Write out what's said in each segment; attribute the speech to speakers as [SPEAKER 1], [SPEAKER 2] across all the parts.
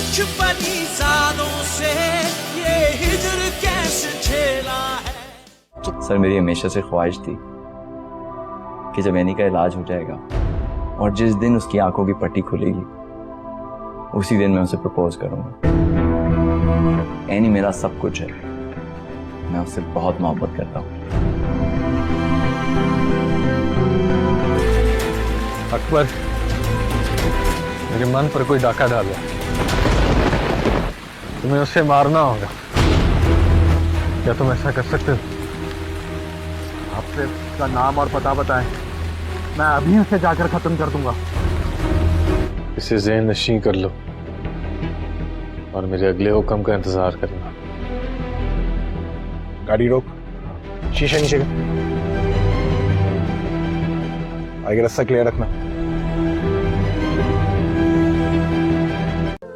[SPEAKER 1] कुछ पनीसादों से ये हिजर कैसे झेला है।
[SPEAKER 2] सर मेरी हमेशा से ख्वाहिश थी कि जब एनी का इलाज हो जाएगा और जिस दिन उसकी आंखों की पट्टी खुलेगी उसी दिन मैं उसे प्रपोज करूंगा। एनी मेरा सब कुछ है, मैं उससे बहुत मोहब्बत करता हूँ।
[SPEAKER 3] अकबर, मेरे मन पर कोई डाका डाला, तुम्हें उसे मारना होगा। क्या तुम ऐसा कर सकते हो?
[SPEAKER 4] आपसे उसका नाम और पता बताएं, मैं अभी उसे जाकर खत्म कर दूंगा।
[SPEAKER 3] इसे ज़हन नशीं कर लो और मेरे अगले हुक्म का इंतजार करना।
[SPEAKER 4] गाड़ी रोक, शीशे नीचे कर, आगे रास्ता क्लियर रखना।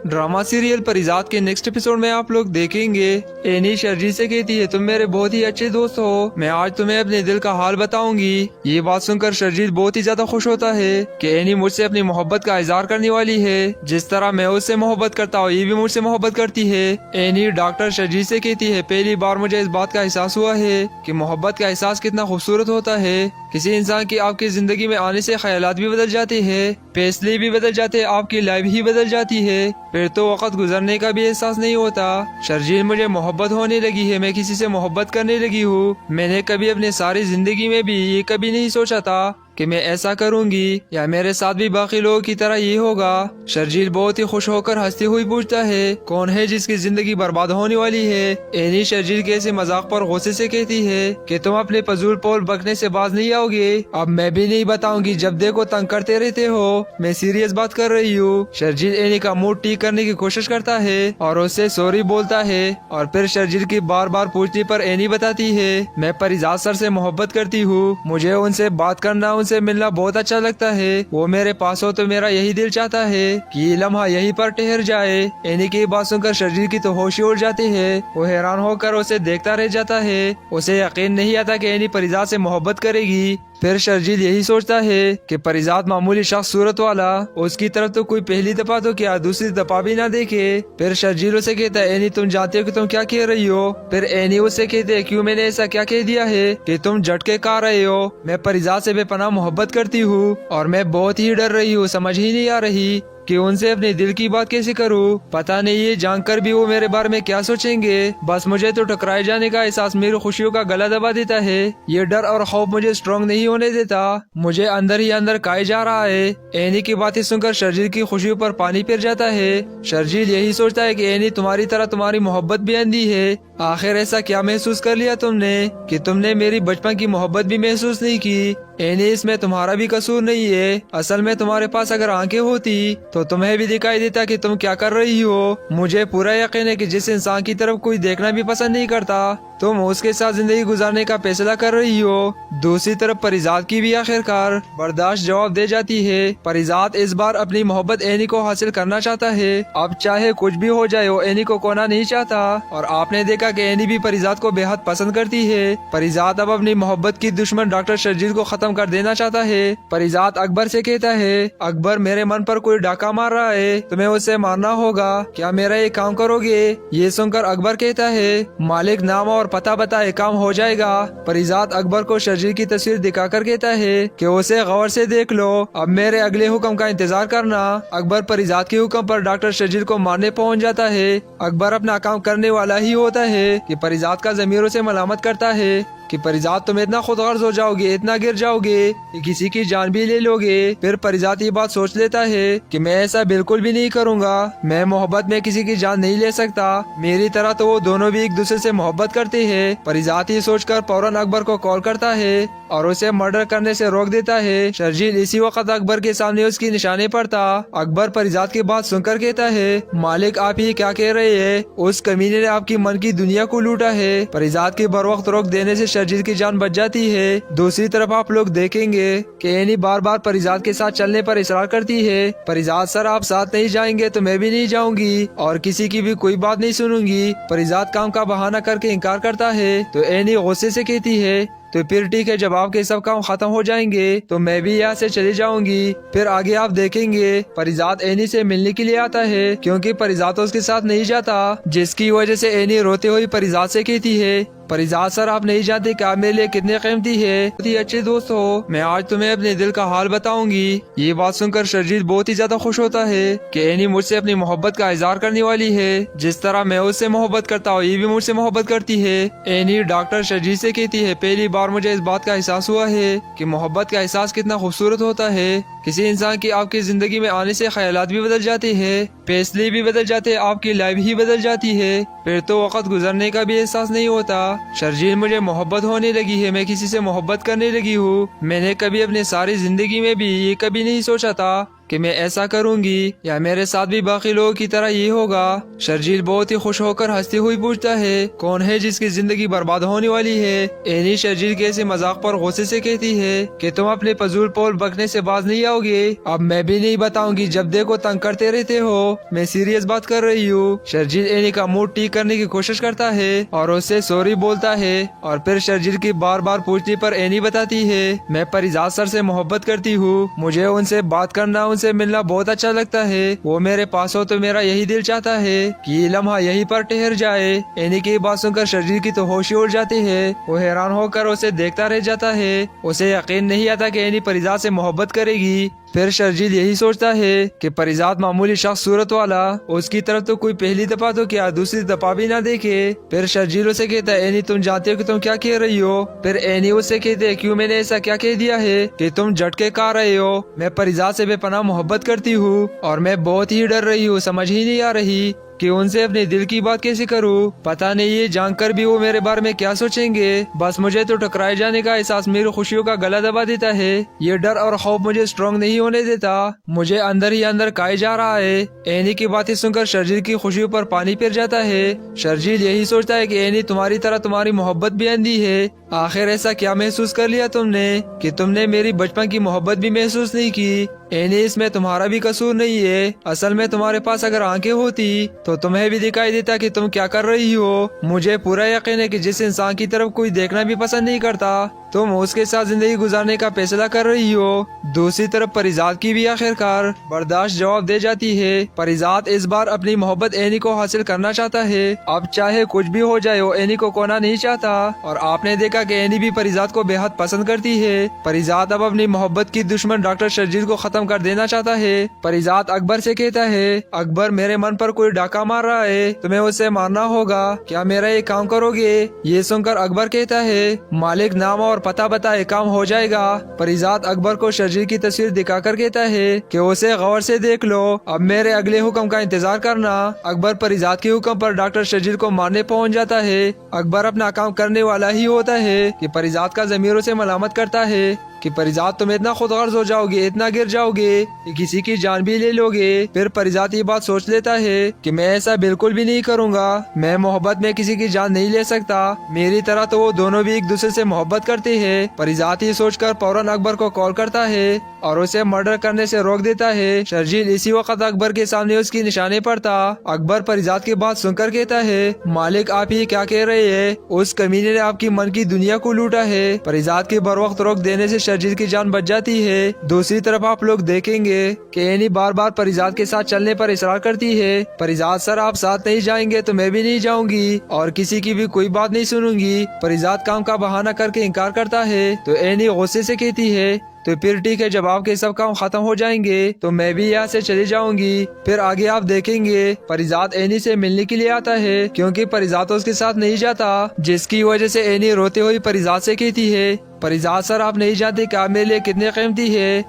[SPEAKER 5] ड्रामा सीरियल परिजात के नेक्स्ट एपिसोड में आप लोग देखेंगे एनी शर्जी से कहती है तुम मेरे बहुत ही अच्छे दोस्त हो, मैं आज तुम्हें अपने दिल का हाल बताऊंगी। ये बात सुनकर शर्जील बहुत ही ज्यादा खुश होता है कि एनी मुझसे अपनी मोहब्बत का इजहार करने वाली है। जिस तरह मैं उससे मोहब्बत करता हूँ ये भी मुझसे मोहब्बत करती है। एनी डॉक्टर शर्जील से कहती है पहली बार मुझे इस बात का एहसास हुआ है कि मोहब्बत का एहसास कितना खूबसूरत होता है। किसी इंसान की आपकी जिंदगी में आने से ख्यालात भी बदल जाते हैं, फैसले भी बदल जाते हैं, आपकी लाइफ ही बदल जाती है, फिर तो वक्त गुजरने का भी एहसास नहीं होता। शर्जील मुझे मोहब्बत होने लगी है, मैं किसी से मोहब्बत करने लगी हूँ। मैंने कभी अपनी सारी जिंदगी में भी ये कभी नहीं सोचा था कि मैं ऐसा करूंगी या मेरे साथ भी बाकी लोगों की तरह ये होगा। शर्जील बहुत ही खुश होकर हंसती हुई पूछता है कौन है जिसकी जिंदगी बर्बाद होने वाली है। एनी शर्जील के ऐसे मजाक पर गुस्से से कहती है कि तुम अपने फजूल पोल बकने से बाज नहीं आओगे। अब मैं भी नहीं बताऊंगी, जब देखो तंग करते रहते हो, मैं सीरियस बात कर रही हूँ। शर्जील एनी का मूड ठीक करने की कोशिश करता है और उससे सॉरी बोलता है और फिर शर्जील की बार बार पूछने पर एनी बताती है मैं परिजात सर से मोहब्बत करती हूँ, मुझे उनसे बात करना से मिलना बहुत अच्छा लगता है, वो मेरे पास हो तो मेरा यही दिल चाहता है कि ये लम्हा यहीं पर ठहर जाए। एनी की बात सुनकर शर्जील की तो होश ही उड़ जाती है, वो हैरान होकर उसे देखता रह जाता है। उसे यकीन नहीं आता कि एनी परिजात से मोहब्बत करेगी। फिर शर्जील यही सोचता है कि परिजात मामूली शख्स सूरत वाला, उसकी तरफ तो कोई पहली दफा तो क्या दूसरी दफा भी ना देखे। फिर शर्जील उसे कहता है एनी तुम जानते हो कि तुम क्या कह रही हो। फिर एनी उसे कहते है क्यों, मैंने ऐसा क्या कह दिया है कि तुम झटके खा रहे हो। मैं परिजात से बेपनाह मोहब्बत करती हूँ और मैं बहुत ही डर रही हूँ, समझ ही नहीं आ रही कि उनसे अपने दिल की बात कैसे करूं। पता नहीं ये जानकर भी वो मेरे बारे में क्या सोचेंगे। बस मुझे तो टकराए जाने का एहसास मेरी खुशियों का गला दबा देता है। ये डर और खौफ मुझे स्ट्रॉन्ग नहीं होने देता, मुझे अंदर ही अंदर खाए जा रहा है। एनी की बातें सुनकर शर्जील की खुशियों पर पानी फिर जाता है। शर्जील यही सोचता है कि एनी तुम्हारी तरह तुम्हारी मोहब्बत भी अंधी है। आखिर ऐसा क्या महसूस कर लिया तुमने कि तुमने मेरी बचपन की मोहब्बत भी महसूस नहीं की। एनी इसमें तुम्हारा भी कसूर नहीं है, असल में तुम्हारे पास अगर आंखें होती तो तुम्हें भी दिखाई देता कि तुम क्या कर रही हो। मुझे पूरा यकीन है कि जिस इंसान की तरफ कोई देखना भी पसंद नहीं करता तुम उसके साथ जिंदगी गुजारने का फैसला कर रही हो। दूसरी तरफ परिजात की भी आखिरकार बर्दाश्त जवाब दे जाती है। परिजात इस बार अपनी मोहब्बत एनी को हासिल करना चाहता है, अब चाहे कुछ भी हो जाए वो एनी को खोना नहीं चाहता। और आपने देखा कि एनी भी परिजात को बेहद पसंद करती है। परिजात अब अपनी मोहब्बत की दुश्मन डॉक्टर शर्जील को खत्म कर देना चाहता है। परिजात अकबर से कहता है अकबर मेरे मन पर कोई डाका मार रहा है, तुम्हें उसे मारना होगा, क्या मेरा ये काम करोगे। ये सुनकर अकबर कहता है मालिक नाम और पता बताए काम हो जाएगा। परिजात अकबर को शर्जील की तस्वीर दिखाकर कहता है कि उसे गौर से देख लो, अब मेरे अगले हुक्म का इंतजार करना। अकबर परिजात के हुक्म पर डॉक्टर शर्जील को मारने पहुंच जाता है। अकबर अपना काम करने वाला ही होता है कि परिजात का ज़मीर उसे मलामत करता है कि परिजात तुम इतना खुद गर्ज हो जाओगे, इतना गिर जाओगे कि किसी की जान भी ले लोगे। फिर परिजात ये बात सोच लेता है कि मैं ऐसा बिल्कुल भी नहीं करूँगा, मैं मोहब्बत में किसी की जान नहीं ले सकता, मेरी तरह तो वो दोनों भी एक दूसरे से मोहब्बत करते हैं। परिजात ये सोचकर फौरन अकबर को कॉल करता है और उसे मर्डर करने से रोक देता है। शर्जील इसी वक्त अकबर के सामने उसकी निशाने पर था। अकबर परिजात की बात सुनकर कहता है मालिक आप ये क्या कह रहे हैं, उस कमीने ने आपकी मन की दुनिया को लूटा है। परिजात की बर वक्त रोक देने से शर्जील की जान बच जाती है। दूसरी तरफ आप लोग देखेंगे कि एनी बार बार परिजात के साथ चलने पर इसरार करती है। परिजात सर आप साथ नहीं जाएंगे तो मैं भी नहीं जाऊंगी और किसी की भी कोई बात नहीं सुनूंगी। परिजात काम का बहाना करके इनकार करता है तो एनी गुस्से से कहती है तो फिर ठीक है, जब आपके सब काम खत्म हो जाएंगे तो मैं भी यहाँ से चली जाऊंगी। फिर आगे आप देखेंगे परिजात एनी से मिलने के लिए आता है, क्योंकि परिजात उसके साथ नहीं जाता, जिसकी वजह से एनी रोते हुए परिजात से कहती है, परिजात सर आप नहीं जानते कि आप मेरे लिए कितने कीमती है, बहुत ही अच्छे दोस्त हो। मैं आज तुम्हें अपने दिल का हाल बताऊंगी। ये बात सुनकर शर्जील बहुत ही ज्यादा खुश होता है कि एनी मुझसे अपनी मोहब्बत का इजहार करने वाली है। जिस तरह मैं उससे मोहब्बत करता हूँ, ये भी मुझसे मोहब्बत करती है। एनी डॉक्टर शर्जील से कहती है, पहली बार मुझे इस बात का एहसास हुआ है कि मोहब्बत का एहसास कितना खूबसूरत होता है। किसी इंसान की आपकी जिंदगी में आने से ख्यालात भी बदल जाते हैं, फैसले भी बदल जाते हैं, आपकी लाइफ ही बदल जाती है। फिर तो वक्त गुजरने का भी एहसास नहीं होता। शर्जील मुझे मोहब्बत होने लगी है, मैं किसी से मोहब्बत करने लगी हूँ। मैंने कभी अपनी सारी जिंदगी में भी ये कभी नहीं सोचा था कि मैं ऐसा करूंगी या मेरे साथ भी बाकी लोगों की तरह ये होगा। शर्जील बहुत ही खुश होकर हंसती हुई पूछता है, कौन है जिसकी जिंदगी बर्बाद होने वाली है। एनी शर्जील के ऐसे मजाक पर गुस्से से कहती है कि तुम अपने फजूल पोल बकने से बाज नहीं आओगे। अब मैं भी नहीं बताऊंगी, जब देखो तंग करते रहते हो। मैं सीरियस बात कर रही हूँ। शर्जील एनी का मूड ठीक करने की कोशिश करता है और उससे सॉरी बोलता है, और फिर शर्जील की बार बार पूछने पर एनी बताती है, मैं परिजात सर से मोहब्बत करती हूँ, मुझे उनसे बात करना, उनसे मिलना बहुत अच्छा लगता है। वो मेरे पास हो तो मेरा यही दिल चाहता है कि ये लम्हा यहीं पर ठहर जाए। एनी की बात सुनकर शर्जील की तो होश ही उड़ जाती है। वो हैरान होकर उसे देखता रह जाता है। उसे यकीन नहीं आता कि एनी परिजात से मोहब्बत करेगी। फिर शर्जील यही सोचता है कि परिजात मामूली शख्स सूरत वाला, उसकी तरफ तो कोई पहली दफा तो क्या दूसरी दफा भी ना देखे। फिर शर्जील उसे कहता है, एनी तुम जानते हो कि तुम क्या कह रही हो। फिर एनी उसे कहते है, क्यों मैंने ऐसा क्या कह दिया है कि तुम झटके खा रहे हो। मैं परिजात से बेपनाह मोहब्बत करती हूँ और मैं बहुत ही डर रही हूँ, समझ ही नहीं आ रही कि उनसे अपने दिल की बात कैसे करूं। पता नहीं ये जानकर भी वो मेरे बारे में क्या सोचेंगे। बस मुझे तो टकराए जाने का एहसास मेरी खुशियों का गला दबा देता है। ये डर और खौफ मुझे स्ट्रॉन्ग नहीं होने देता, मुझे अंदर ही अंदर खाए जा रहा है। एनी की बातें सुनकर शर्जील की खुशियों पर पानी फिर जाता है। शर्जील यही सोचता है कि एनी तुम्हारी तरह तुम्हारी मोहब्बत भी अंधी है। आखिर ऐसा क्या महसूस कर लिया तुमने कि तुमने मेरी बचपन की मोहब्बत भी महसूस नहीं की। एनी इसमें तुम्हारा भी कसूर नहीं है। असल में तुम्हारे पास अगर आंखें होती तो तुम्हें भी दिखाई देता कि तुम क्या कर रही हो। मुझे पूरा यकीन है कि जिस इंसान की तरफ कोई देखना भी पसंद नहीं करता, तुम उसके साथ जिंदगी गुजारने का फैसला कर रही हो। दूसरी तरफ परिजात की भी आखिरकार बर्दाश्त जवाब दे जाती है। परिजात इस बार अपनी मोहब्बत एनी को हासिल करना चाहता है। अब चाहे कुछ भी हो जाए, वो एनी को खोना नहीं चाहता। और आपने देखा कि एनी भी परिजात को बेहद पसंद करती है। परिजात अब अपनी मोहब्बत की दुश्मन डॉक्टर शर्जील को खत्म कर देना चाहता है। परिजात अकबर से कहता है, अकबर मेरे मन पर कोई डाका मार रहा है, तुम्हें उसे मारना होगा, क्या मेरा ये काम करोगे। ये सुनकर अकबर कहता है, मालिक नाम और पता बताए काम हो जाएगा। परिजात अकबर को शर्जील की तस्वीर दिखाकर कहता है कि उसे गौर से देख लो, अब मेरे अगले हुक्म का इंतजार करना। अकबर परिजात के हुक्म पर डॉक्टर शर्जील को मारने पहुंच जाता है। अकबर अपना काम करने वाला ही होता है कि परिजात का ज़मीर उसे मलामत करता है कि परिजात तुम इतना खुदगर्ज हो जाओगे, इतना गिर जाओगे कि किसी की जान भी ले लोगे। फिर परिजात ये बात सोच लेता है कि मैं ऐसा बिल्कुल भी नहीं करूंगा। मैं मोहब्बत में किसी की जान नहीं ले सकता। मेरी तरह तो वो दोनों भी एक दूसरे से मोहब्बत करते हैं। परिजात ये सोचकर फौरन अकबर को कॉल करता है और उसे मर्डर करने से रोक देता है। शर्जील इसी वक्त अकबर के सामने उसकी निशाने पर था। अकबर परिजात की बात सुनकर कहता है, मालिक आप ये क्या कह रहे हैं, उस कमीने ने आपकी मन की दुनिया को लूटा है। परिजात के बर वक्त रोक देने से शर्जील की जान बच जाती है। दूसरी तरफ आप लोग देखेंगे कि एनी बार बार परिजात के साथ चलने पर इसरार करती है। परिजात सर आप साथ नहीं जाएंगे तो मैं भी नहीं जाऊंगी और किसी की भी कोई बात नहीं सुनूंगी। परिजात काम का बहाना करके इनकार करता है तो एनी गुस्से से कहती है, तो फिर ठीक है, जब आपके सब काम खत्म हो जाएंगे तो मैं भी यहाँ से चली जाऊंगी। फिर आगे आप देखेंगे परिजात एनी से मिलने के लिए आता है, क्योंकि परिजात उसके साथ नहीं जाता, जिसकी वजह से एनी रोते हुए परिजात से कहती है, परिजात सर आप नहीं जानते कि आप मेरे लिए कितने कीमती है,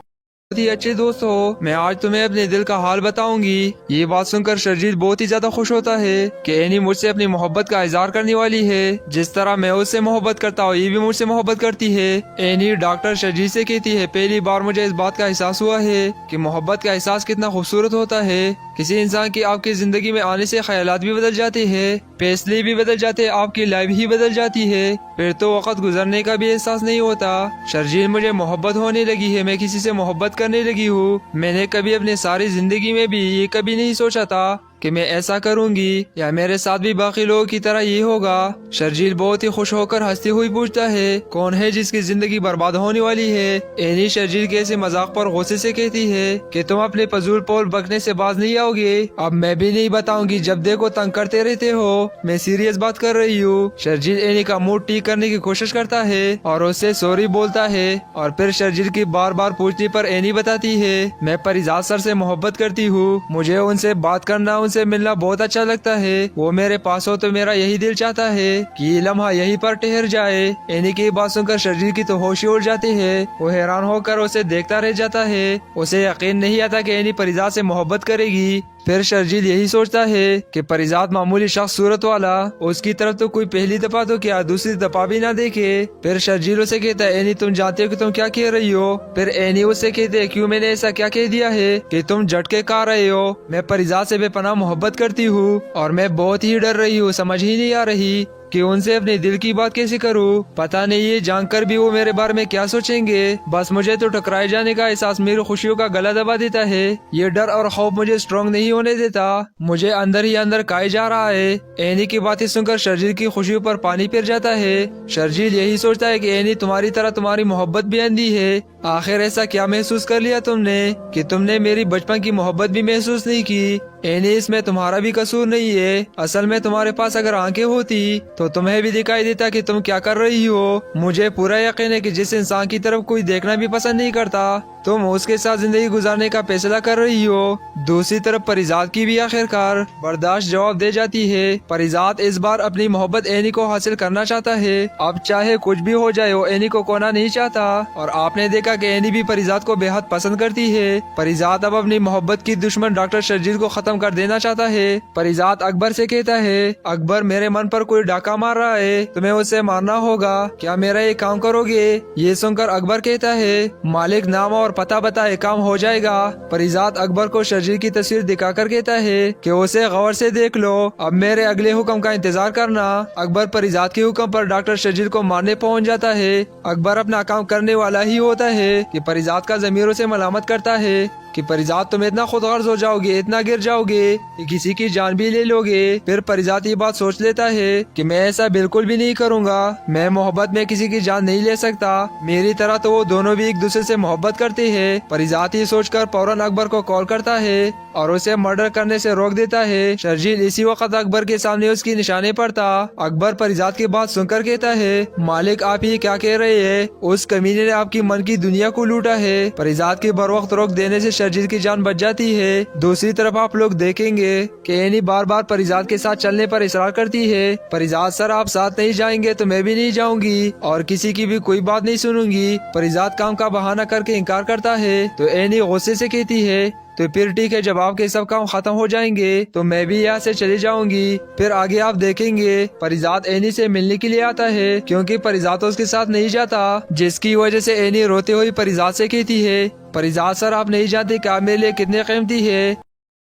[SPEAKER 5] बहुत ही अच्छे दोस्त हो। मैं आज तुम्हें अपने दिल का हाल बताऊंगी। ये बात सुनकर शर्जील बहुत ही ज्यादा खुश होता है कि एनी मुझसे अपनी मोहब्बत का इजहार करने वाली है। जिस तरह मैं उससे मोहब्बत करता हूँ, ये भी मुझसे मोहब्बत करती है। एनी डॉक्टर शर्जील से कहती है, पहली बार मुझे इस बात का एहसास हुआ है कि मोहब्बत का एहसास कितना खूबसूरत होता है। किसी इंसान की आपकी जिंदगी में आने से ख्यालात भी बदल जाते हैं, फैसले भी बदल जाते हैं, आपकी लाइफ ही बदल जाती है। फिर तो वक्त गुजरने का भी एहसास नहीं होता। शर्जील मुझे मोहब्बत होने लगी है, मैं किसी से मोहब्बत करने लगी हूँ। मैंने कभी अपने सारी जिंदगी में भी ये कभी नहीं सोचा था कि मैं ऐसा करूंगी या मेरे साथ भी बाकी लोगों की तरह ये होगा। शर्जील बहुत ही खुश होकर हंसती हुई पूछता है, कौन है जिसकी जिंदगी बर्बाद होने वाली है? एनी शर्जील के ऐसे मजाक पर गुस्से से कहती है कि तुम अपने फजूल पोल बकने से बाज नहीं आओगे। अब मैं भी नहीं बताऊंगी, जब देखो तंग करते रहते हो। मैं सीरियस बात कर रही हूँ। शर्जील एनी का मूड ठीक करने की कोशिश करता है और उससे सॉरी बोलता है और फिर शर्जील की बार बार पूछने पर एनी बताती है, मैं परिजात सर से मोहब्बत करती हूँ। मुझे उनसे बात करना, उनसे मिलना बहुत अच्छा लगता है। वो मेरे पास हो तो मेरा यही दिल चाहता है कि ये लम्हा यहीं पर ठहर जाए। एनी की बात सुनकर शर्जील की तो होश ही उड़ जाती है। वो हैरान होकर उसे देखता रह जाता है। उसे यकीन नहीं आता कि एनी परिजात से मोहब्बत करेगी। फिर शर्जील यही सोचता है कि परिजात मामूली शख्स सूरत वाला, उसकी तरफ तो कोई पहली दफा तो क्या दूसरी दफा भी ना देखे। फिर शर्जील उसे कहता है, एनी तुम जानते हो कि तुम क्या कह रही हो? फिर एनी उससे कहते है, क्यों मैंने ऐसा क्या कह दिया है कि तुम झटके खा रहे हो? मैं परिजात से बेपनाह मोहब्बत करती हूँ और मैं बहुत ही डर रही हूँ। समझ ही नहीं आ रही कि उनसे अपने दिल की बात कैसे करूं। पता नहीं ये जानकर भी वो मेरे बारे में क्या सोचेंगे। बस मुझे तो टकराए जाने का एहसास मेरी खुशियों का गला दबा देता है। ये डर और खौफ मुझे स्ट्रॉन्ग नहीं होने देता। मुझे अंदर ही अंदर खाए जा रहा है। एनी की बातें सुनकर शर्जील की खुशियों पर पानी फिर जाता है। शर्जील यही सोचता है कि एनी तुम्हारी तरह तुम्हारी मोहब्बत भी अंधी है। आखिर ऐसा क्या महसूस कर लिया तुमने कि तुमने मेरी बचपन की मोहब्बत भी महसूस नहीं की? एनी इसमें तुम्हारा भी कसूर नहीं है। असल में तुम्हारे पास अगर आंखें होती तो तुम्हें भी दिखाई देता कि तुम क्या कर रही हो। मुझे पूरा यकीन है कि जिस इंसान की तरफ कोई देखना भी पसंद नहीं करता, तुम उसके साथ जिंदगी गुजारने का फैसला कर रही हो। दूसरी तरफ परिजात की भी आखिरकार बर्दाश्त जवाब दे जाती है। परिजात इस बार अपनी मोहब्बत एनी को हासिल करना चाहता है। अब चाहे कुछ भी हो जाए, वो एनी को खोना नहीं चाहता। और आपने देखा कि एनी भी परिजात को बेहद पसंद करती है। परिजात अब अपनी मोहब्बत की दुश्मन डॉक्टर शर्जील को खत्म कर देना चाहता है। परिजात अकबर से कहता है, अकबर मेरे मन पर कोई डाका मार रहा है, तुम्हें उसे मारना होगा। क्या मेरा ये काम करोगे? ये सुनकर अकबर कहता है, मालिक नाम और पता बताए काम हो जाएगा। परिजात अकबर को शर्जील की तस्वीर दिखाकर कहता है कि उसे गौर से देख लो। अब मेरे अगले हुक्म का इंतजार करना। अकबर परिजात के हुक्म पर डॉक्टर शर्जील को मारने पहुंच जाता है। अकबर अपना काम करने वाला ही होता है कि परिजात का ज़मीर उसे मलामत करता है कि परिजात तुम इतना खुदगर्ज हो जाओगे, इतना गिर जाओगे कि किसी की जान भी ले लोगे। फिर परिजात ये बात सोच लेता है कि मैं ऐसा बिल्कुल भी नहीं करूंगा। मैं मोहब्बत में किसी की जान नहीं ले सकता। मेरी तरह तो वो दोनों भी एक दूसरे से मोहब्बत करते हैं। परिजात ये सोचकर फौरन अकबर को कॉल करता है और उसे मर्डर करने से रोक देता है। शर्जील इसी वक्त अकबर के सामने उसकी निशाने पर था। अकबर परिजात की बात सुनकर कहता है, मालिक आप ये क्या कह रहे हैं? उस कमीने ने आपकी मन की दुनिया को लूटा है। परिजात के बर वक्त रोक देने से शर्जील की जान बच जाती है। दूसरी तरफ आप लोग देखेंगे कि एनी बार बार परिजात के साथ चलने पर इसरार करती है। परिजात सर आप साथ नहीं जाएंगे तो मैं भी नहीं जाऊंगी और किसी की भी कोई बात नहीं सुनूंगी। परिजात काम का बहाना करके इनकार करता है तो एनी गुस्से से कहती है, तो फिर ठीक है, जब आपके सब काम खत्म हो जाएंगे तो मैं भी यहाँ से चली जाऊंगी। फिर आगे आप देखेंगे परिजात एनी से मिलने के लिए आता है क्योंकि परिजात उसके साथ नहीं जाता, जिसकी वजह से एनी रोते हुए परिजात से कहती है, परिजात सर आप नहीं जानते कि आप मेरे लिए कितने कीमती है।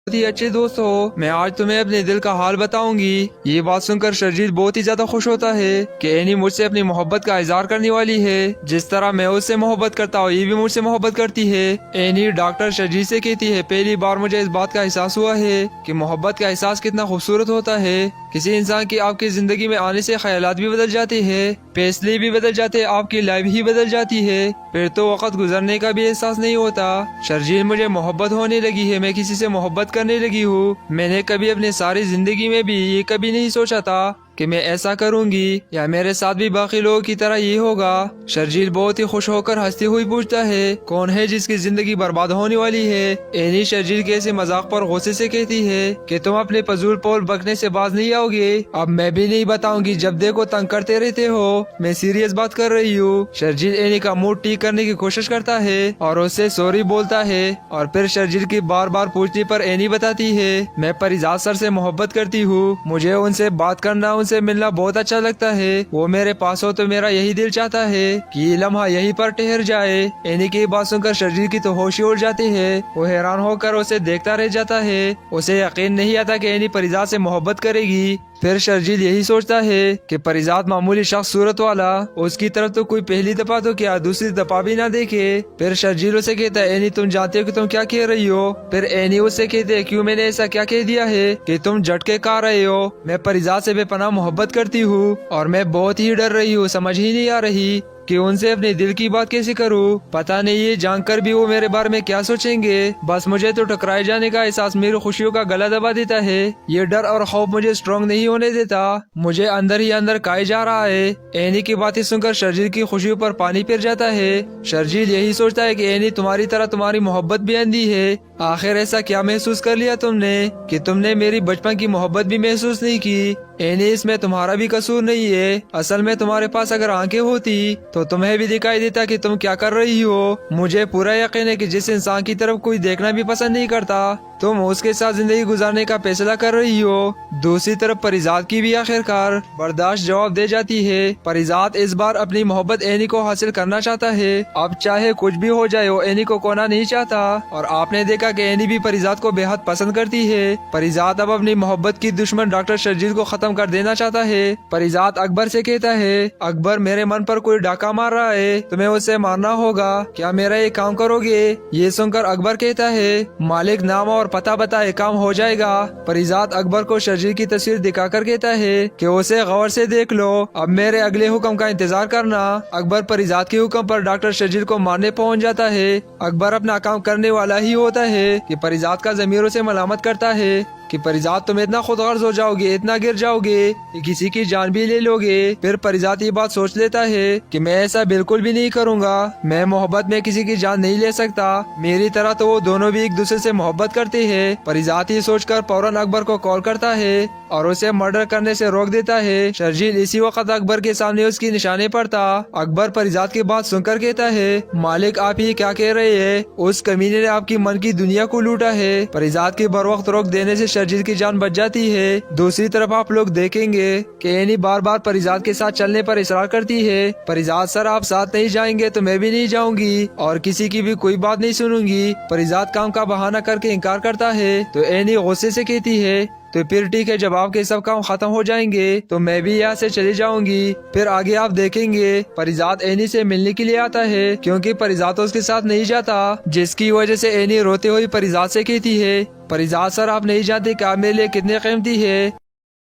[SPEAKER 5] बहुत ही अच्छे दोस्त हो। मैं आज तुम्हें अपने दिल का हाल बताऊंगी। ये बात सुनकर शर्जील बहुत ही ज्यादा खुश होता है कि एनी मुझसे अपनी मोहब्बत का इजहार करने वाली है। जिस तरह मैं उससे मोहब्बत करता हूँ, ये भी मुझसे मोहब्बत करती है। एनी डॉक्टर शर्जील से कहती है, पहली बार मुझे इस बात का एहसास हुआ है कि मोहब्बत का एहसास कितना खूबसूरत होता है। किसी इंसान की आपकी जिंदगी में आने से ख्यालात भी बदल जाते हैं, फैसले भी बदल जाते हैं, आपकी लाइफ ही बदल जाती है। फिर तो वक्त गुजरने का भी एहसास नहीं होता। शर्जील मुझे मोहब्बत होने लगी है, मैं किसी से मोहब्बत करने लगी हूँ। मैंने कभी अपनी सारी जिंदगी में भी ये कभी नहीं सोचा था कि मैं ऐसा करूंगी या मेरे साथ भी बाकी लोगों की तरह ये होगा। शर्जील बहुत ही खुश होकर हंसती हुई पूछता है, कौन है जिसकी जिंदगी बर्बाद होने वाली है? एनी शर्जील के ऐसे मजाक पर गुस्से से कहती है कि तुम अपने फजूल पोल बकने से बाज नहीं आओगे। अब मैं भी नहीं बताऊंगी, जब देखो तंग करते रहते हो। मैं सीरियस बात कर रही हूँ। शर्जील एनी का मूड ठीक करने की कोशिश करता है और उससे सॉरी बोलता है और फिर शर्जील की बार बार पूछने पर एनी बताती है, मैं परिजात सर से मोहब्बत करती हूँ। मुझे उनसे बात करना, उनसे मिलना बहुत अच्छा लगता है। वो मेरे पास हो तो मेरा यही दिल चाहता है कि ये लम्हा यहीं पर ठहर जाए। एनी की बात सुनकर शर्जील की तो होश ही उड़ जाती है। वो हैरान होकर उसे देखता रह जाता है। उसे यकीन नहीं आता कि एनी परिजात से मोहब्बत करेगी। फिर शर्जील यही सोचता है कि परिजात मामूली शख्स सूरत वाला उसकी तरफ तो कोई पहली दफा तो क्या दूसरी दफा भी ना देखे। फिर शर्जील उसे कहता है एनी तुम जानते हो कि तुम क्या कह रही हो। फिर एनी उससे कहते है क्यों मैंने ऐसा क्या कह दिया है कि तुम झटके खा रहे हो। मैं परिजात से बेपनाह मोहब्बत करती हूँ और मैं बहुत ही डर रही हूँ, समझ ही नहीं आ रही कि उनसे अपने दिल की बात कैसे करूं। पता नहीं ये जानकर भी वो मेरे बारे में क्या सोचेंगे। बस मुझे तो टकराए जाने का एहसास मेरी खुशियों का गला दबा देता है। ये डर और खौफ मुझे स्ट्रॉन्ग नहीं होने देता, मुझे अंदर ही अंदर खाए जा रहा है। एनी की बातें सुनकर शर्जील की खुशियों पर पानी फिर जाता है। शर्जील यही सोचता है कि एनी तुम्हारी तरह तुम्हारी मोहब्बत भी अंधी है। आखिर ऐसा क्या महसूस कर लिया तुमने कि तुमने मेरी बचपन की मोहब्बत भी महसूस नहीं की। एनी इसमें तुम्हारा भी कसूर नहीं है। असल में तुम्हारे पास अगर आंखें होती तो तुम्हें भी दिखाई देता कि तुम क्या कर रही हो। मुझे पूरा यकीन है कि जिस इंसान की तरफ कोई देखना भी पसंद नहीं करता तुम उसके साथ जिंदगी गुजारने का फैसला कर रही हो। दूसरी तरफ परिजात की भी आखिरकार बर्दाश्त जवाब दे जाती है। परिजात इस बार अपनी मोहब्बत एनी को हासिल करना चाहता है। अब चाहे कुछ भी हो जाए वो एनी को खोना नहीं चाहता और आपने देखा कि एनी भी परिजात को बेहद पसंद करती है। परिजात अब अपनी मोहब्बत की दुश्मन डॉक्टर शर्जील को खत्म कर देना चाहता है। परिजात अकबर से कहता है अकबर मेरे मन पर कोई डाका मार रहा है, तुम्हें उसे मारना होगा, क्या मेरा ये काम करोगे। ये सुनकर अकबर कहता है मालिक नाम और पता बताए काम हो जाएगा। परिजात अकबर को शर्जील की तस्वीर दिखाकर कहता है कि उसे गौर से देख लो, अब मेरे अगले हुक्म का इंतजार करना। अकबर परिजात के हुक्म पर डॉक्टर शर्जील को मारने पहुंच जाता है। अकबर अपना काम करने वाला ही होता है कि परिजात का ज़मीर उसे मलामत करता है कि परिजात तुम इतना खुदगर्ज हो जाओगे, इतना गिर जाओगे कि किसी की जान भी ले लोगे। फिर परिजात ये बात सोच लेता है कि मैं ऐसा बिल्कुल भी नहीं करूँगा, मैं मोहब्बत में किसी की जान नहीं ले सकता। मेरी तरह तो वो दोनों भी एक दूसरे से मोहब्बत करते हैं। परिजात ये सोचकर फौरन अकबर को कॉल करता है और उसे मर्डर करने से रोक देता है। शर्जील इसी वक्त अकबर के सामने उसकी निशाने पर था। अकबर परिजात की बात सुनकर कहता है मालिक आप ये क्या कह रहे हैं, उस कमीने ने आपकी मन की दुनिया को लूटा है। परिजात के बर वक्त रोक देने से शर्जील की जान बच जाती है। दूसरी तरफ आप लोग देखेंगे कि एनी बार बार परिजात के साथ चलने पर इसरार करती है। परिजात सर आप साथ नहीं जाएंगे तो मैं भी नहीं जाऊंगी और किसी की भी कोई बात नहीं सुनूंगी। परिजात काम का बहाना करके इनकार करता है तो एनी गुस्से से कहती है तो फिर ठीक है, जब आपके सब काम खत्म हो जाएंगे तो मैं भी यहाँ से चली जाऊंगी। फिर आगे आप देखेंगे परिजात एनी से मिलने के लिए आता है क्योंकि परिजात उसके साथ नहीं जाता, जिसकी वजह से एनी रोते हुए परिजात से कहती है परिजात सर आप नहीं जानते कि आप मेरे लिए कितने कीमती है।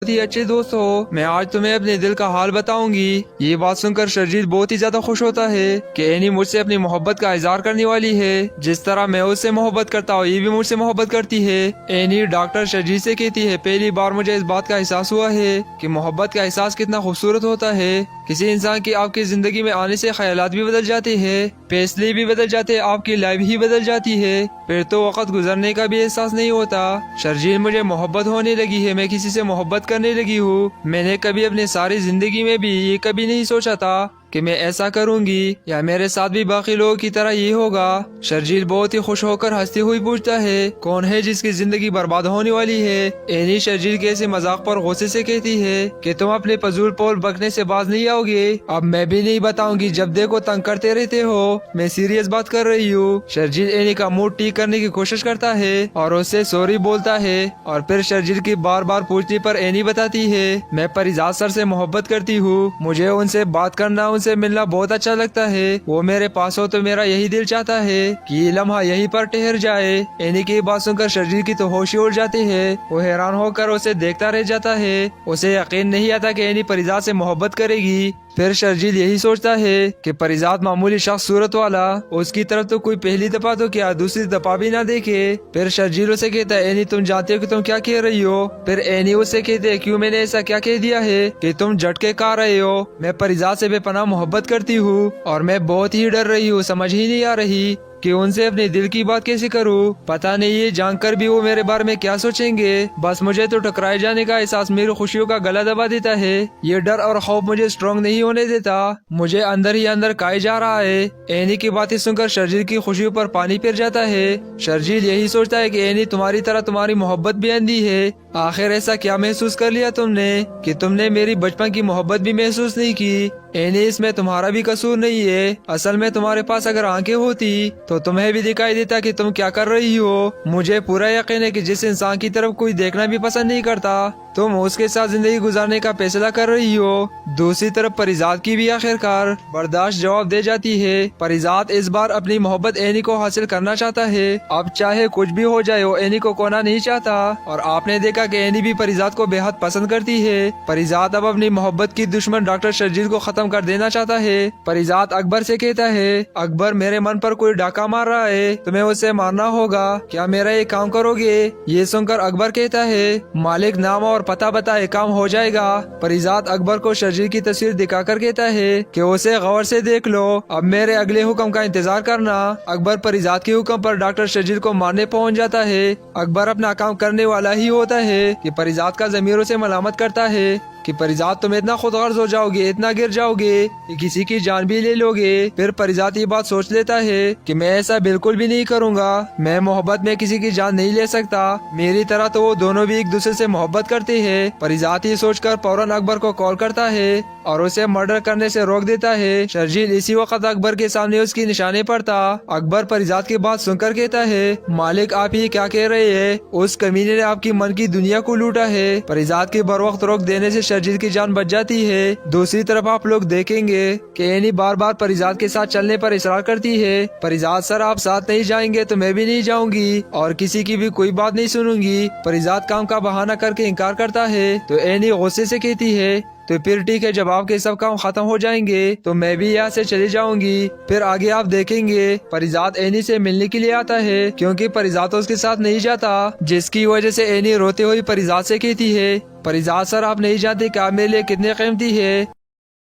[SPEAKER 5] बहुत ही अच्छे दोस्त हो, मैं आज तुम्हें अपने दिल का हाल बताऊंगी। ये बात सुनकर शर्जील बहुत ही ज्यादा खुश होता है कि एनी मुझसे अपनी मोहब्बत का इजहार करने वाली है। जिस तरह मैं उससे मोहब्बत करता हूँ ये भी मुझसे मोहब्बत करती है। एनी डॉक्टर शर्जील से कहती है पहली बार मुझे इस बात का एहसास हुआ है कि मोहब्बत का एहसास कितना खूबसूरत होता है। किसी इंसान की आपकी जिंदगी में आने से ख्यालात भी बदल जाते हैं, फैसले भी बदल जाते हैं, आपकी लाइफ ही बदल जाती है। फिर तो वक्त गुजरने का भी एहसास नहीं होता। शर्जील मुझे मोहब्बत होने लगी है, मैं किसी से मोहब्बत करने लगी हूँ। मैंने कभी अपनी सारी जिंदगी में भी ये कभी नहीं सोचा था कि मैं ऐसा करूंगी या मेरे साथ भी बाकी लोगों की तरह ये होगा। शर्जील बहुत ही खुश होकर हंसती हुई पूछता है कौन है जिसकी जिंदगी बर्बाद होने वाली है। एनी शर्जील के ऐसे मजाक पर गुस्से से कहती है कि तुम अपने फजूल पोल बकने से बाज नहीं आओगे। अब मैं भी नहीं बताऊंगी, जब देखो तंग करते रहते हो, मैं सीरियस बात कर रही हूँ। शर्जील एनी का मूड ठीक करने की कोशिश करता है और उससे सॉरी बोलता है और फिर शर्जील की बार बार पूछने पर एनी बताती है मैं परिजात सर से मोहब्बत करती हूँ, मुझे उनसे बात करना उनसे मिलना बहुत अच्छा लगता है। वो मेरे पास हो तो मेरा यही दिल चाहता है कि ये लम्हा यहीं पर ठहर जाए। एनी की बात सुनकर शर्जील की तो होश ही उड़ जाती है। वो हैरान होकर उसे देखता रह जाता है। उसे यकीन नहीं आता कि एनी परिजात से मोहब्बत करेगी। फिर शर्जील यही सोचता है कि परिजात मामूली शख्स सूरत वाला, उसकी तरफ तो कोई पहली दफा तो क्या दूसरी दफा भी ना देखे। फिर शर्जील उसे कहता है एनी तुम जानते हो कि तुम क्या कह रही हो। फिर एनी उसे कहते है क्यों मैंने ऐसा क्या कह दिया है कि तुम झटके खा रहे हो। मैं परिजात से बेपनाह मोहब्बत करती हूँ और मैं बहुत ही डर रही हूँ, समझ ही नहीं आ रही कि उनसे अपने दिल की बात कैसे करूं। पता नहीं ये जानकर भी वो मेरे बारे में क्या सोचेंगे। बस मुझे तो टकराए जाने का एहसास मेरी खुशियों का गला दबा देता है। ये डर और खौफ मुझे स्ट्रॉन्ग नहीं होने देता, मुझे अंदर ही अंदर खाए जा रहा है। एनी की बातें सुनकर शर्जील की खुशियों पर पानी फिर जाता है। शर्जील यही सोचता है कि एनी तुम्हारी तरह तुम्हारी मोहब्बत भी अंधी है। आखिर ऐसा क्या महसूस कर लिया तुमने कि तुमने मेरी बचपन की मोहब्बत भी महसूस नहीं की? एनी, इसमें तुम्हारा भी कसूर नहीं है। असल में तुम्हारे पास अगर आंखें होती तो तुम्हें भी दिखाई देता कि तुम क्या कर रही हो। मुझे पूरा यकीन है कि जिस इंसान की तरफ कोई देखना भी पसंद नहीं करता, तुम उसके साथ जिंदगी गुजारने का फैसला कर रही हो। दूसरी तरफ परिजात की भी आखिरकार बर्दाश्त जवाब दे जाती है। परिजात इस बार अपनी मोहब्बत एनी को हासिल करना चाहता है। अब चाहे कुछ भी हो जाए, वो एनी को खोना नहीं चाहता। और आपने देखा कि एनी भी परिजात को बेहद पसंद करती है। परिजात अब अपनी मोहब्बत की दुश्मन डॉक्टर शर्जील को खत्म कर देना चाहता है। परिजात अकबर से कहता है, अकबर, मेरे मन पर कोई डाका मार रहा है, तुम्हें उसे मारना होगा, क्या मेरा ये काम करोगे? ये सुनकर अकबर कहता है, मालिक, नाम और पता बताए, काम हो जाएगा। परिजात अकबर को शर्जील की तस्वीर दिखाकर कहता है कि उसे गौर से देख लो, अब मेरे अगले हुक्म का इंतजार करना। अकबर परिजात के हुक्म पर डॉक्टर शर्जील को मारने पहुंच जाता है। अकबर अपना काम करने वाला ही होता है कि परिजात का ज़मीर उसे मलामत करता है कि परिजात, तुम इतना खुदगर्ज हो जाओगे, इतना गिर जाओगे कि किसी की जान भी ले लोगे। फिर परिजात ये बात सोच लेता है कि मैं ऐसा बिल्कुल भी नहीं करूँगा। मैं मोहब्बत में किसी की जान नहीं ले सकता। मेरी तरह तो वो दोनों भी एक दूसरे से मोहब्बत करते हैं। परिजात ये सोचकर फौरन अकबर को कॉल करता है और उसे मर्डर करने से रोक देता है। शर्जील इसी वक्त अकबर के सामने उसकी निशाने पर था। अकबर परिजात की बात सुनकर कहता है, मालिक, आप ये क्या कह रहे हैं? उस कमीने ने आपकी मन की दुनिया को लूटा है। परिजात के बर वक्त रोक देने से शर्जील की जान बच जाती है। दूसरी तरफ आप लोग देखेंगे कि एनी बार बार परिजात के साथ चलने पर इसरार करती है। परिजात, सर, आप साथ नहीं जाएंगे तो मैं भी नहीं जाऊंगी और किसी की भी कोई बात नहीं सुनूंगी। परिजात काम का बहाना करके इनकार करता है तो एनी गुस्से से कहती है, तो फिर ठीक है, जब आपके सब काम खत्म हो जाएंगे तो मैं भी यहाँ से चली जाऊंगी। फिर आगे आप देखेंगे परिजात एनी से मिलने के लिए आता है क्योंकि परिजात उसके साथ नहीं जाता, जिसकी वजह से एनी रोते हुए परिजात से कहती है, परिजात, सर, आप नहीं जानते कि आप मेरे लिए कितने कीमती है।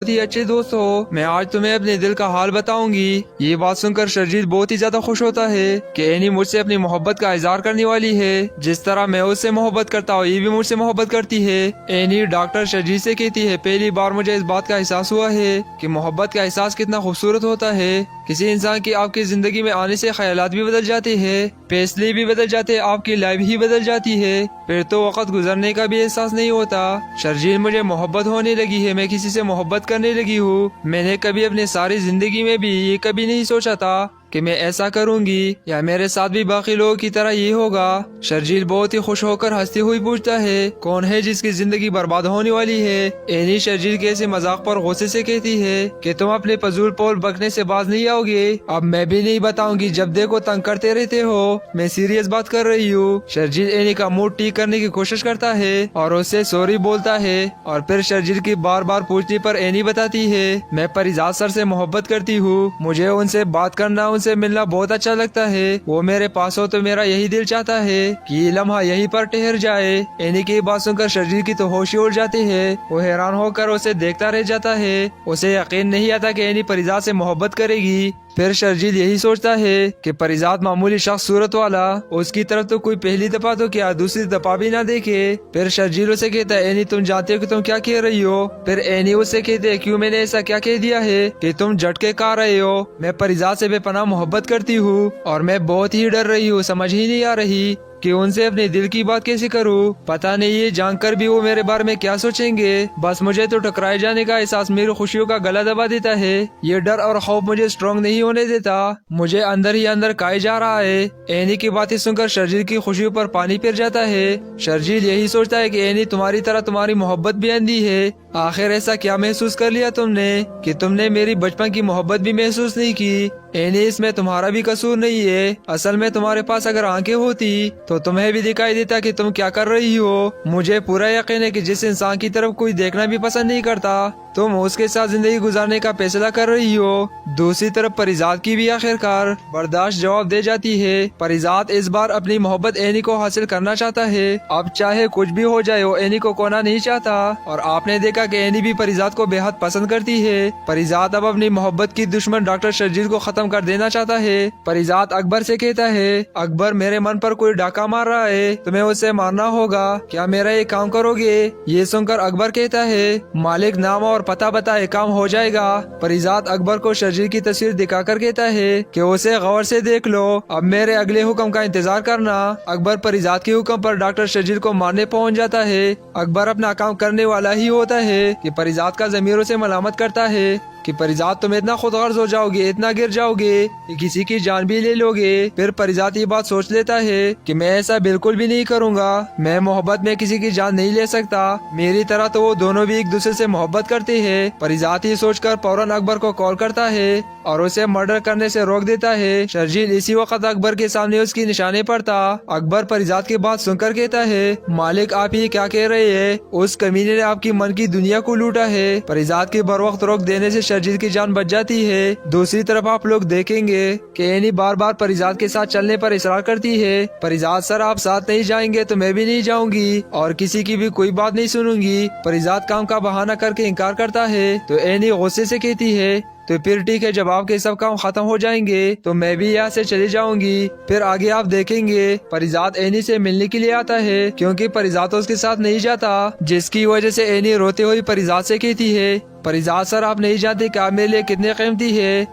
[SPEAKER 5] बहुत ही अच्छे दोस्त हो, मैं आज तुम्हें अपने दिल का हाल बताऊंगी। ये बात सुनकर शर्जील बहुत ही ज्यादा खुश होता है कि एनी मुझसे अपनी मोहब्बत का इजहार करने वाली है। जिस तरह मैं उससे मोहब्बत करता हूँ, ये भी मुझसे मोहब्बत करती है। एनी डॉक्टर शर्जील से कहती है, पहली बार मुझे इस बात का एहसास हुआ है कि मोहब्बत का एहसास कितना खूबसूरत होता है। किसी इंसान की आपकी जिंदगी में आने से ख्यालात भी बदल जाते हैं, फैसले भी बदल जाते हैं, आपकी लाइफ ही बदल जाती है। फिर तो वक्त गुजरने का भी एहसास नहीं होता। शर्जील, मुझे मोहब्बत होने लगी है, मैं किसी से मोहब्बत करने लगी हूँ। मैंने कभी अपनी सारी जिंदगी में भी ये कभी नहीं सोचा था कि मैं ऐसा करूंगी या मेरे साथ भी बाकी लोगों की तरह ये होगा। शर्जील बहुत ही खुश होकर हंसती हुई पूछता है, कौन है जिसकी जिंदगी बर्बाद होने वाली है? एनी शर्जील के ऐसे मजाक पर गुस्से से कहती है कि तुम अपने फजूल पोल बकने से बाज नहीं आओगे। अब मैं भी नहीं बताऊंगी, जब देखो तंग करते रहते हो। मैं सीरियस बात कर रही हूँ। शर्जील एनी का मूड ठीक करने की कोशिश करता है और उससे सॉरी बोलता है और फिर शर्जील की बार बार पूछने पर एनी बताती है, मैं परिजात सर से मोहब्बत करती हूँ, मुझे उनसे बात करना, उनसे मिलना बहुत अच्छा लगता है। वो मेरे पास हो तो मेरा यही दिल चाहता है कि ये लम्हा यहीं पर ठहर जाए। एनी की बात सुनकर शर्जील की तो होश ही उड़ जाती है। वो हैरान होकर उसे देखता रह जाता है। उसे यकीन नहीं आता कि एनी परिजात से मोहब्बत करेगी। फिर शर्जील यही सोचता है कि परिजात मामूली शख्स सूरत वाला, उसकी तरफ तो कोई पहली दफा तो क्या दूसरी दफा भी ना देखे। फिर शर्जील उसे कहता है, एनी, तुम जानते हो कि तुम क्या कह रही हो? फिर एनी उससे कहते है, क्यों, मैंने ऐसा क्या कह दिया है कि तुम झटके खा रहे हो? मैं परिजात से बेपनाह मोहब्बत करती हूँ और मैं बहुत ही डर रही हूँ। समझ ही नहीं आ रही कि उनसे अपने दिल की बात कैसे करूं। पता नहीं ये जानकर भी वो मेरे बारे में क्या सोचेंगे। बस मुझे तो टकराए जाने का एहसास मेरी खुशियों का गला दबा देता है। ये डर और खौफ मुझे स्ट्रॉन्ग नहीं होने देता, मुझे अंदर ही अंदर खाए जा रहा है। एनी की बातें सुनकर शर्जील की खुशियों पर पानी फिर जाता है। शर्जील यही सोचता है कि एनी तुम्हारी तरह तुम्हारी मोहब्बत भी अंधी है। आखिर ऐसा क्या महसूस कर लिया तुमने कि तुमने मेरी बचपन की मोहब्बत भी महसूस नहीं की? एनी, इसमें तुम्हारा भी कसूर नहीं है। असल में तुम्हारे पास अगर आंखें होती तो तुम्हें भी दिखाई देता कि तुम क्या कर रही हो। मुझे पूरा यकीन है कि जिस इंसान की तरफ कोई देखना भी पसंद नहीं करता, तुम उसके साथ जिंदगी गुजारने का फैसला कर रही हो। दूसरी तरफ परिजात की भी आखिरकार बर्दाश्त जवाब दे जाती है। परिजात इस बार अपनी मोहब्बत एनी को हासिल करना चाहता है। अब चाहे कुछ भी हो जाए, वो एनी को खोना नहीं चाहता। और आपने देखा कि एनी भी परिजात को बेहद पसंद करती है। परिजात अब अपनी मोहब्बत की दुश्मन डॉक्टर शर्जील को खत्म कर देना चाहता है। परिजात अकबर से कहता है, अकबर, मेरे मन पर कोई डाका मार रहा है, तुम्हें उसे मारना होगा, क्या मेरा ये काम करोगे? ये सुनकर अकबर कहता है, मालिक, नाम और और पता बताए काम हो जाएगा। परिजात अकबर को शर्जील की तस्वीर दिखाकर कहता है कि उसे गौर से देख लो, अब मेरे अगले हुक्म का इंतजार करना। अकबर परिजात के हुक्म पर डॉक्टर शर्जील को मारने पहुंच जाता है। अकबर अपना काम करने वाला ही होता है कि परिजात का जमीरों से मलामत करता है कि परिजात तुम इतना खुदगर्ज हो जाओगे, इतना गिर जाओगे कि किसी की जान भी ले लोगे। फिर परिजात ये बात सोच लेता है कि मैं ऐसा बिल्कुल भी नहीं करूँगा, मैं मोहब्बत में किसी की जान नहीं ले सकता। मेरी तरह तो वो दोनों भी एक दूसरे से मोहब्बत करते हैं। परिजात ये सोचकर फौरन अकबर को कॉल करता है और उसे मर्डर करने से रोक देता है। शर्जील इसी वक्त अकबर के सामने उसकी निशाने पर था। अकबर परिजात की बात सुनकर कहता है, मालिक आप ये क्या कह रहे हैं? उस कमीने ने आपकी मन की दुनिया को लूटा है। परिजात के बर वक्त रोक देने से शर्जील की जान बच जाती है। दूसरी तरफ आप लोग देखेंगे कि एनी बार बार परिजात के साथ चलने पर इसरार करती है। परिजात सर आप साथ नहीं जाएंगे तो मैं भी नहीं जाऊंगी और किसी की भी कोई बात नहीं सुनूंगी। परिजात काम का बहाना करके इनकार करता है तो एनी गुस्से से कहती है, तो फिर ठीक है, जब आपके सब काम खत्म हो जाएंगे तो मैं भी यहाँ से चली जाऊंगी। फिर आगे आप देखेंगे परिजात एनी से मिलने के लिए आता है क्योंकि परिजात उसके साथ नहीं जाता, जिसकी वजह से एनी रोते हुए परिजात से कहती है, परिजात सर आप नहीं जानते कि आप मेरे लिए कितने कीमती है।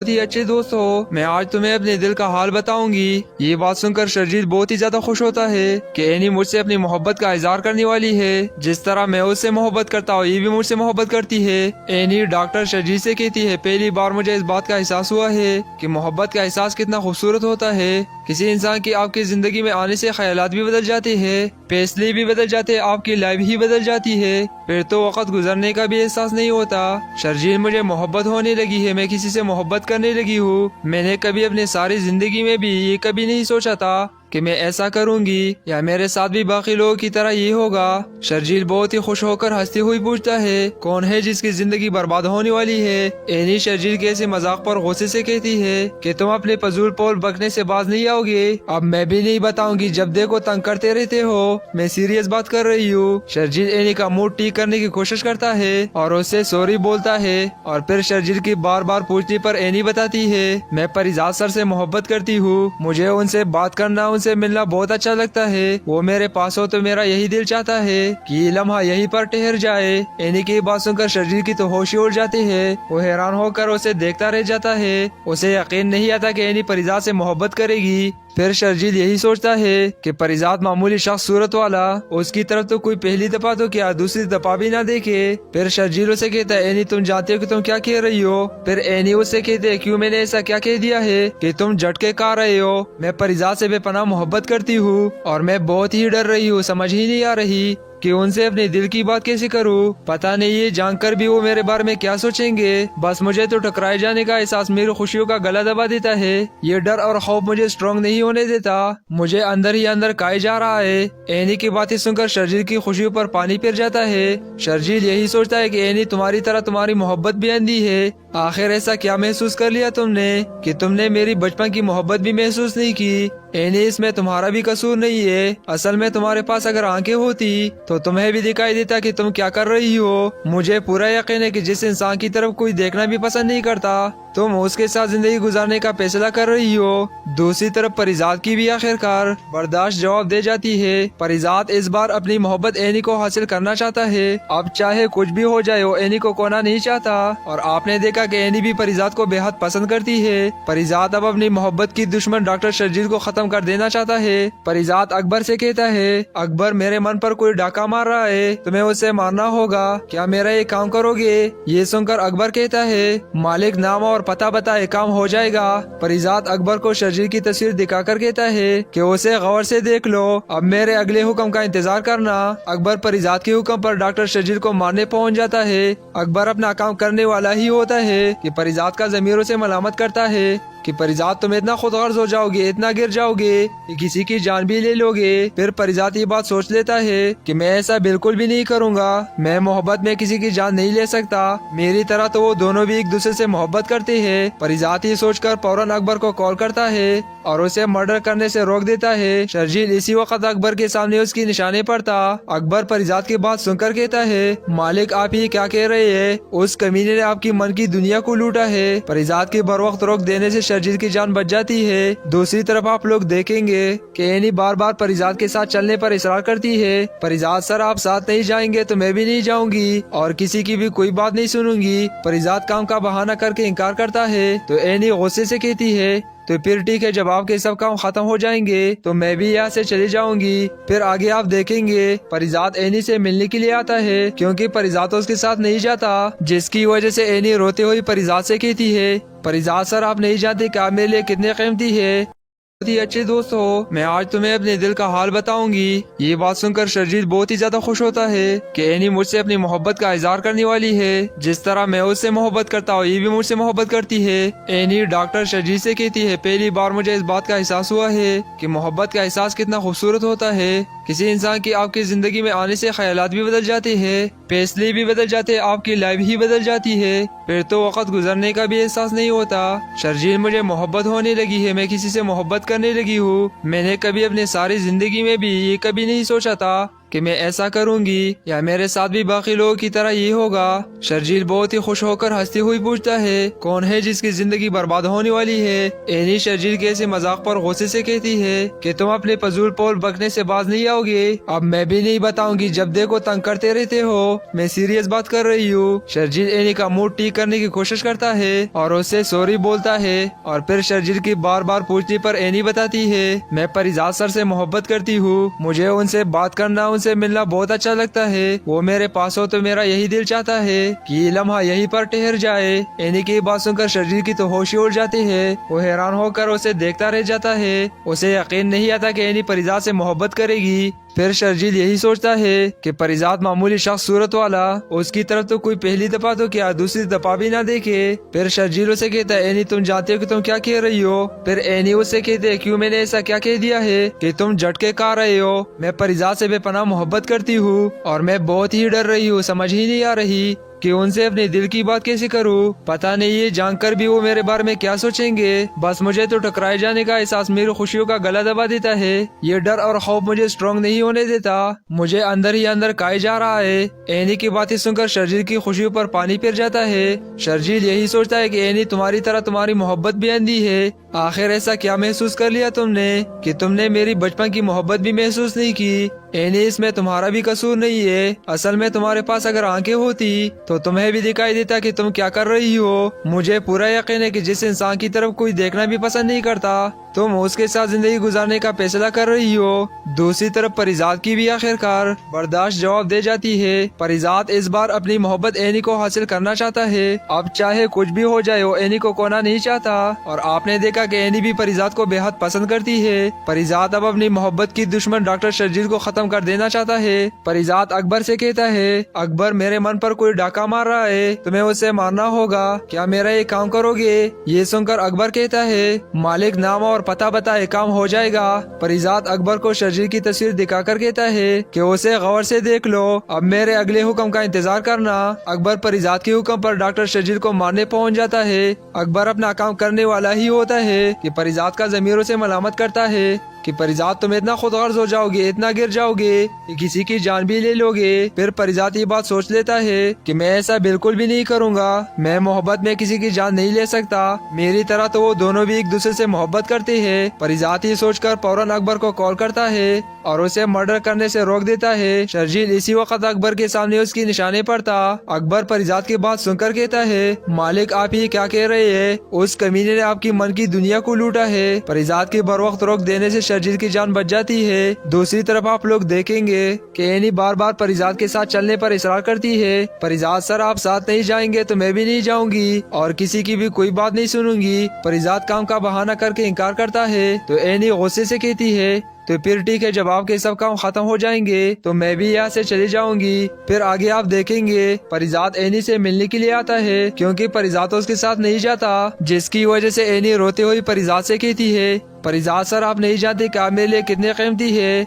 [SPEAKER 5] बहुत ही अच्छे दोस्त हो, मैं आज तुम्हें अपने दिल का हाल बताऊंगी। ये बात सुनकर शर्जील बहुत ही ज्यादा खुश होता है कि एनी मुझसे अपनी मोहब्बत का इजहार करने वाली है। जिस तरह मैं उससे मोहब्बत करता हूँ ये भी मुझसे मोहब्बत करती है। एनी डॉक्टर शर्जील से कहती है, पहली बार मुझे इस बात का एहसास हुआ है कि मोहब्बत का एहसास कितना खूबसूरत होता है। किसी इंसान की आपकी जिंदगी में आने से ख्यालात भी बदल जाते हैं, फैसले भी बदल जाते हैं, आपकी लाइफ ही बदल जाती है। फिर तो वक्त गुजरने का भी एहसास नहीं होता। शर्जील मुझे मोहब्बत होने लगी है, मैं किसी से मोहब्बत करने लगी हूँ। मैंने कभी अपनी सारी जिंदगी में भी ये कभी नहीं सोचा था कि मैं ऐसा करूंगी या मेरे साथ भी बाकी लोगों की तरह ये होगा। शर्जील बहुत ही खुश होकर हंसती हुई पूछता है, कौन है जिसकी जिंदगी बर्बाद होने वाली है? एनी शर्जील के ऐसे मजाक पर गुस्से से कहती है कि तुम अपने फजूल पोल बकने से बाज नहीं आओगे। अब मैं भी नहीं बताऊंगी, जब देखो तंग करते रहते हो। मैं सीरियस बात कर रही हूँ। शर्जील एनी का मूड ठीक करने की कोशिश करता है और उससे सॉरी बोलता है और फिर शर्जील की बार बार पूछने पर एनी बताती है, मैं परिजात सर से मोहब्बत करती हूँ, मुझे उनसे बात करना उनसे मिलना बहुत अच्छा लगता है। वो मेरे पास हो तो मेरा यही दिल चाहता है कि ये लम्हा यहीं पर ठहर जाए। एनी की बात सुनकर शर्जील की तो होश ही उड़ जाती है। वो हैरान होकर उसे देखता रह जाता है। उसे यकीन नहीं आता कि एनी परिजात से मोहब्बत करेगी। फिर शर्जील यही सोचता है कि परिजात मामूली शख्स सूरत वाला, उसकी तरफ तो कोई पहली दफा तो क्या दूसरी दफा भी ना देखे। फिर शर्जील उसे कहता है, एनी तुम जानते हो कि तुम क्या कह रही हो? फिर एनी उससे कहते है, क्यों मैंने ऐसा क्या कह दिया है कि तुम झटके खा रहे हो? मैं परिजात से बेपनाह मोहब्बत करती हूँ और मैं बहुत ही डर रही हूँ, समझ ही नहीं आ रही कि उनसे अपने दिल की बात कैसे करूं। पता नहीं ये जानकर भी वो मेरे बारे में क्या सोचेंगे। बस मुझे तो टकराए जाने का एहसास मेरी खुशियों का गला दबा देता है। ये डर और खौफ मुझे स्ट्रॉन्ग नहीं होने देता, मुझे अंदर ही अंदर खाए जा रहा है। एनी की बातें सुनकर शर्जील की खुशियों पर पानी फिर जाता है। शर्जील यही सोचता है कि एनी तुम्हारी तरह तुम्हारी मोहब्बत भी अंधी है। आखिर ऐसा क्या महसूस कर लिया तुमने कि तुमने मेरी बचपन की मोहब्बत भी महसूस नहीं की? एनी इसमें तुम्हारा भी कसूर नहीं है। असल में तुम्हारे पास अगर आंखें होती तो तुम्हें भी दिखाई देता कि तुम क्या कर रही हो। मुझे पूरा यकीन है कि जिस इंसान की तरफ कोई देखना भी पसंद नहीं करता तुम उसके साथ जिंदगी गुजारने का फैसला कर रही हो। दूसरी तरफ परिजात की भी आखिरकार बर्दाश्त जवाब दे जाती है। परिजात इस बार अपनी मोहब्बत एनी को हासिल करना चाहता है। अब चाहे कुछ भी हो जाए वो एनी को खोना नहीं चाहता और आपने देखा कि एनी भी परिजात को बेहद पसंद करती है। परिजात अब अपनी मोहब्बत की दुश्मन डॉक्टर शर्जील को खत्म कर देना चाहता है। परिजात अकबर से कहता है, अकबर मेरे मन पर कोई डाका मार रहा है, तुम्हें उसे मारना होगा, क्या मेरा ये काम करोगे? ये सुनकर अकबर कहता है, मालिक नाम और पता बताए काम हो जाएगा। परिजात अकबर को शर्जील की तस्वीर दिखाकर कहता है कि उसे गौर से देख लो, अब मेरे अगले हुक्म का इंतजार करना। अकबर परिजात के हुक्म पर डॉक्टर शर्जील को मारने पहुंच जाता है। अकबर अपना काम करने वाला ही होता है कि परिजात का जमीरों से मलामत करता है कि परिजात तुम इतना खुदगर्ज हो जाओगे, इतना गिर जाओगे कि किसी की जान भी ले लोगे। फिर परिजात ये बात सोच लेता है कि मैं ऐसा बिल्कुल भी नहीं करूंगा, मैं मोहब्बत में किसी की जान नहीं ले सकता। मेरी तरह तो वो दोनों भी एक दूसरे से मोहब्बत करते हैं। परिजात ये सोचकर फौरन अकबर को कॉल करता है और उसे मर्डर करने से रोक देता है। शर्जील इसी वक्त अकबर के सामने उसकी निशाने पर था। अकबर परिजात की बात सुनकर कहता है, मालिक आप ये क्या कह रहे हैं? उस कमीने ने आपकी मन की दुनिया को लूटा है। परिजात के बर वक्त रोक देने से शर्जील की जान बच जाती है। दूसरी तरफ आप लोग देखेंगे कि एनी बार बार परिजात के साथ चलने पर इसरार करती है। परिजात सर आप साथ नहीं जाएंगे तो मैं भी नहीं जाऊंगी और किसी की भी कोई बात नहीं सुनूंगी। परिजात काम का बहाना करके इनकार करता है तो एनी गुस्से से कहती है तो फिर ठीक है, जब आपके सब काम खत्म हो जाएंगे तो मैं भी यहाँ से चली जाऊंगी। फिर आगे आप देखेंगे परिजात एनी से मिलने के लिए आता है क्योंकि परिजात उसके साथ नहीं जाता, जिसकी वजह से एनी रोते हुए परिजात से कहती है परिजात सर आप नहीं जानते कि आप मेरे लिए कितने कीमती है। बहुत ही अच्छे दोस्त हो, मैं आज तुम्हें अपने दिल का हाल बताऊंगी। ये बात सुनकर शर्जील बहुत ही ज्यादा खुश होता है कि एनी मुझसे अपनी मोहब्बत का इजहार करने वाली है। जिस तरह मैं उससे मोहब्बत करता हूँ ये भी मुझसे मोहब्बत करती है। एनी डॉक्टर शर्जील से कहती है पहली बार मुझे इस बात का एहसास हुआ है कि मोहब्बत का एहसास कितना खूबसूरत होता है। किसी इंसान की आपकी जिंदगी में आने से ख्यालात भी बदल जाते हैं, फैसले भी बदल जाते हैं, आपकी लाइफ ही बदल जाती है। फिर तो वक्त गुजरने का भी एहसास नहीं होता। शर्जील मुझे मोहब्बत होने लगी है, मैं किसी से मोहब्बत करने लगी हूँ। मैंने कभी अपनी सारी जिंदगी में भी ये कभी नहीं सोचा था कि मैं ऐसा करूंगी या मेरे साथ भी बाकी लोगों की तरह ये होगा। शर्जील बहुत ही खुश होकर हंसती हुई पूछता है कौन है जिसकी जिंदगी बर्बाद होने वाली है। एनी शर्जील के ऐसे मजाक पर गुस्से से कहती है कि तुम अपने फजूल पोल बकने से बाज नहीं आओगे। अब मैं भी नहीं बताऊंगी, जब देखो तंग करते रहते हो। मैं सीरियस बात कर रही हूँ। शर्जील एनी का मूड ठीक करने की कोशिश करता है और उससे सॉरी बोलता है और फिर शर्जील की बार बार पूछने पर एनी बताती है मैं परिजात सर से मोहब्बत करती हूँ, मुझे उनसे बात करना उनसे मिलना बहुत अच्छा लगता है। वो मेरे पास हो तो मेरा यही दिल चाहता है कि ये लम्हा यहीं पर ठहर जाए। एनी की बात सुनकर शर्जील की तो होश ही उड़ जाती है। वो हैरान होकर उसे देखता रह जाता है। उसे यकीन नहीं आता कि एनी परिजात से मोहब्बत करेगी। फिर शर्जील यही सोचता है कि परिजात मामूली शख्स सूरत वाला, उसकी तरफ तो कोई पहली दफा तो क्या दूसरी दफा भी ना देखे। फिर शर्जील उसे कहता है एनी तुम जानते हो कि तुम क्या कह रही हो। फिर एनी उससे कहते है क्यों मैंने ऐसा क्या कह दिया है कि तुम झटके खा रहे हो। मैं परिजात से बेपनाह मोहब्बत करती हूँ और मैं बहुत ही डर रही हूँ, समझ ही नहीं आ रही कि उनसे अपने दिल की बात कैसे करूं। पता नहीं ये जानकर भी वो मेरे बारे में क्या सोचेंगे। बस मुझे तो टकराए जाने का एहसास मेरी खुशियों का गला दबा देता है। ये डर और खौफ मुझे स्ट्रॉन्ग नहीं होने देता, मुझे अंदर ही अंदर खाए जा रहा है। एनी की बातें सुनकर शर्जील की खुशियों पर पानी फिर जाता है। शर्जील यही सोचता है कि एनी तुम्हारी तरह तुम्हारी मोहब्बत भी अंधी है। आखिर ऐसा क्या महसूस कर लिया तुमने कि तुमने मेरी बचपन की मोहब्बत भी महसूस नहीं की। एनी इसमें तुम्हारा भी कसूर नहीं है। असल में तुम्हारे पास अगर आंखें होती तो तुम्हें भी दिखाई देता कि तुम क्या कर रही हो। मुझे पूरा यकीन है कि जिस इंसान की तरफ कोई देखना भी पसंद नहीं करता तुम उसके साथ जिंदगी गुजारने का फैसला कर रही हो। दूसरी तरफ परिजात की भी आखिरकार बर्दाश्त जवाब दे जाती है। परिजात इस बार अपनी मोहब्बत एनी को हासिल करना चाहता है। अब चाहे कुछ भी हो जाए वो एनी को खोना नहीं चाहता और आपने देखा कि एनी भी परिजात को बेहद पसंद करती है। परिजात अब अपनी मोहब्बत की दुश्मन डॉक्टर शर्जील को खत्म कर देना चाहता है। परिजात अकबर से कहता है अकबर मेरे मन पर कोई डाका मार रहा है, तुम्हें उसे मारना होगा, क्या मेरा ये काम करोगे। ये सुनकर अकबर कहता है मालिक नाम और पता बताए काम हो जाएगा। परिजात अकबर को शर्जील की तस्वीर दिखाकर कहता है कि उसे गौर से देख लो, अब मेरे अगले हुक्म का इंतजार करना। अकबर परिजात के हुक्म पर डॉक्टर शर्जील को मारने पहुंच जाता है। अकबर अपना काम करने वाला ही होता है कि परिजात का ज़मीर उसे मलामत करता है कि परिजात तुम इतना खुदगर्ज हो जाओगे, इतना गिर जाओगे कि किसी की जान भी ले लोगे। फिर परिजात ये बात सोच लेता है कि मैं ऐसा बिल्कुल भी नहीं करूँगा, मैं मोहब्बत में किसी की जान नहीं ले सकता। मेरी तरह तो वो दोनों भी एक दूसरे से मोहब्बत करते हैं। परिजात ये सोचकर फौरन अकबर को कॉल करता है और उसे मर्डर करने से रोक देता है। शर्जील इसी वक्त अकबर के सामने उसकी निशाने पर था। अकबर परिजात की बात सुनकर कहता है मालिक आप ये क्या कह रहे हैं, उस कमीने ने आपकी मन की दुनिया को लूटा है। परिजात के बर वक्त रोक देने से शर्जील की जान बच जाती है। दूसरी तरफ आप लोग देखेंगे कि एनी बार बार परिजात के साथ चलने पर इसरार करती है। परिजात सर आप साथ नहीं जाएंगे तो मैं भी नहीं जाऊंगी और किसी की भी कोई बात नहीं सुनूंगी। परिजात काम का बहाना करके इनकार करता है तो एनी गुस्से से कहती है तो फिर ठीक है, जब आपके सब काम खत्म हो जाएंगे तो मैं भी यहाँ से चली जाऊंगी। फिर आगे आप देखेंगे परिजात एनी से मिलने के लिए आता है क्योंकि परिजात उसके साथ नहीं जाता, जिसकी वजह से एनी रोते हुए परिजात से कहती है परिजात सर आप नहीं जानते कि आप मेरे लिए कितने कीमती है।